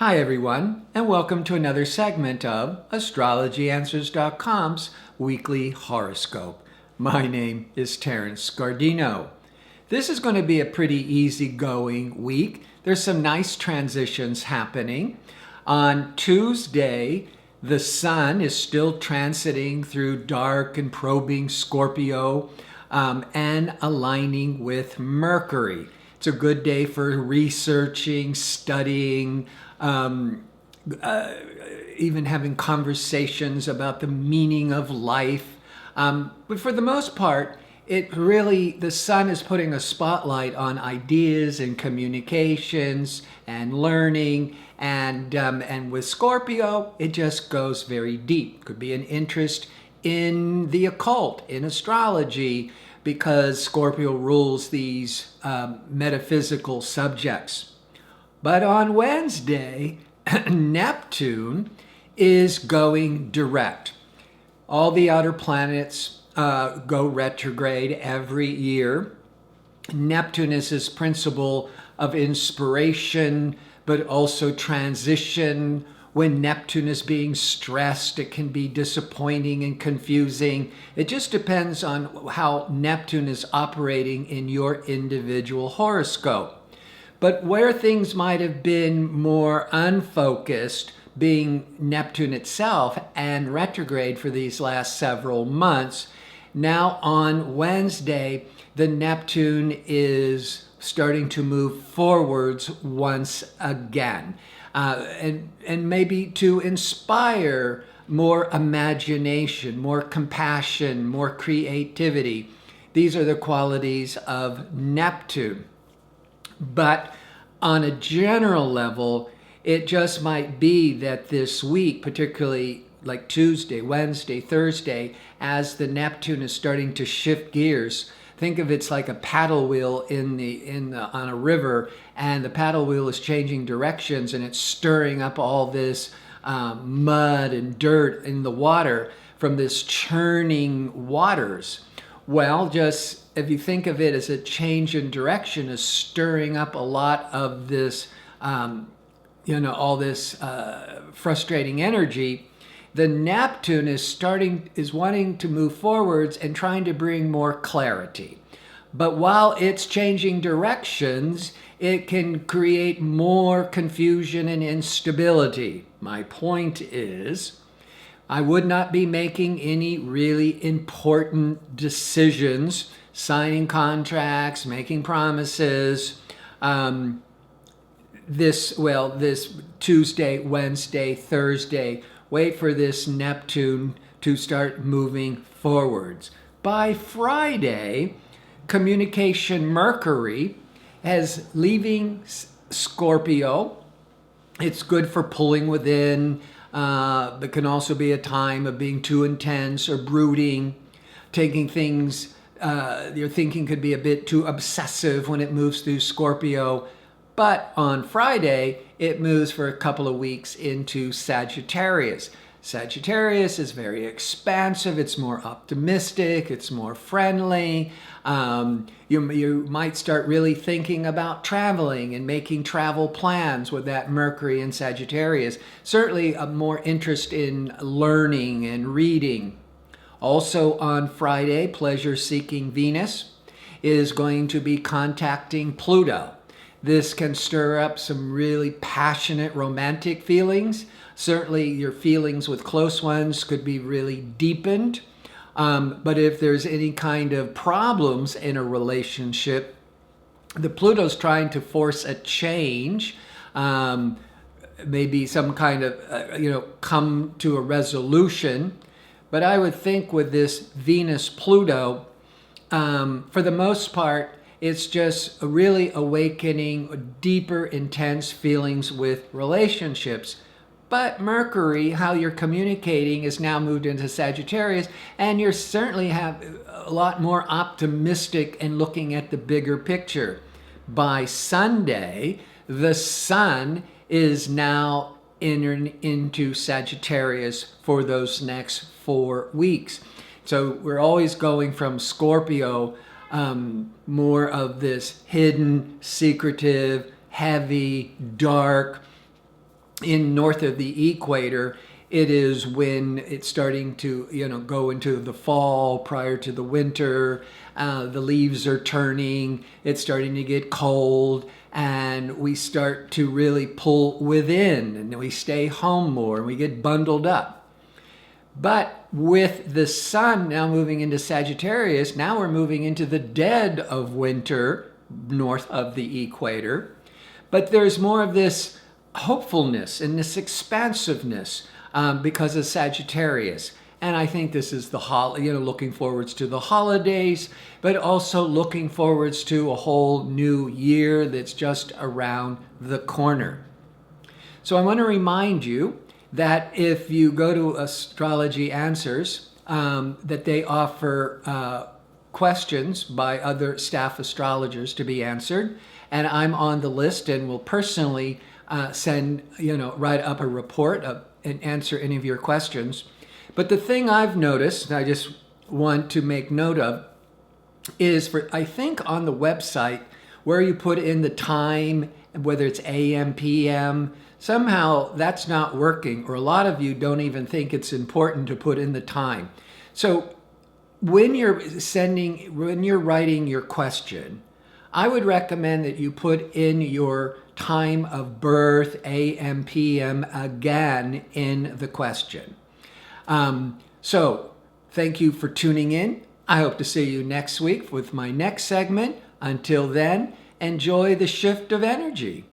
Hi everyone, and welcome to another segment of AstrologyAnswers.com's weekly horoscope. My name is Terrence Scardino. This is going to be a pretty easygoing week. There's some nice transitions happening. On Tuesday, the sun is still transiting through dark and probing Scorpio and aligning with Mercury. It's a good day for researching, studying, even having conversations about the meaning of life. But for the most part, the sun is putting a spotlight on ideas and communications and learning. And with Scorpio, it just goes very deep. Could be an interest in the occult, in astrology, because Scorpio rules these metaphysical subjects. But on Wednesday, Neptune is going direct. All the outer planets go retrograde every year. Neptune is this principle of inspiration, but also transition. When Neptune is being stressed, it can be disappointing and confusing. It just depends on how Neptune is operating in your individual horoscope. But where things might have been more unfocused, being Neptune itself and retrograde for these last several months, now on Wednesday, the Neptune is starting to move forwards once again. And maybe to inspire more imagination, more compassion, more creativity. These are the qualities of Neptune. But on a general level, it just might be that this week, particularly like Tuesday, Wednesday, Thursday, as the Neptune is starting to shift gears, think of it's like a paddle wheel on a river, and the paddle wheel is changing directions and it's stirring up all this mud and dirt in the water from this churning waters. Well, just if you think of it as a change in direction, is stirring up a lot of this, all this frustrating energy. The Neptune is wanting to move forwards and trying to bring more clarity. But while it's changing directions, it can create more confusion and instability. My point is, I would not be making any really important decisions, signing contracts, making promises, this Tuesday, Wednesday, Thursday. Wait for this Neptune to start moving forwards. By Friday, communication Mercury is leaving Scorpio. It's good for pulling within. But can also be a time of being too intense or brooding, taking things, your thinking could be a bit too obsessive when it moves through Scorpio. But on Friday, it moves for a couple of weeks into Sagittarius. Sagittarius is very expansive, it's more optimistic, it's more friendly. You might start really thinking about traveling and making travel plans with that Mercury in Sagittarius. Certainly a more interest in learning and reading. Also on Friday, pleasure-seeking Venus is going to be contacting Pluto. This can stir up some really passionate romantic feelings. Certainly your feelings with close ones could be really deepened. But if there's any kind of problems in a relationship, the Pluto's trying to force a change, maybe some kind of, come to a resolution. But I would think with this Venus-Pluto, for the most part, it's just really awakening deeper, intense feelings with relationships. But Mercury, how you're communicating, is now moved into Sagittarius, and you're certainly have a lot more optimistic and looking at the bigger picture. By Sunday, the sun is now entering into Sagittarius for those next 4 weeks. So we're always going from Scorpio, more of this hidden, secretive, heavy, dark, in north of the equator, it is when it's starting to, go into the fall prior to the winter. The leaves are turning, it's starting to get cold, and we start to really pull within, and we stay home more, and we get bundled up. But with the sun now moving into Sagittarius, now we're moving into the dead of winter north of the equator. But there's more of this hopefulness and this expansiveness because of Sagittarius. And I think this is looking forwards to the holidays, but also looking forwards to a whole new year that's just around the corner. So I want to remind you that if you go to Astrology Answers, that they offer questions by other staff astrologers to be answered. And I'm on the list and will personally write up a report and answer any of your questions. But the thing I've noticed, and I just want to make note of, is I think on the website where you put in the time, whether it's AM, PM, somehow that's not working, or a lot of you don't even think it's important to put in the time. So when you're writing your question, I would recommend that you put in your time of birth, AM, PM, again in the question. So thank you for tuning in. I hope to see you next week with my next segment. Until then, enjoy the shift of energy.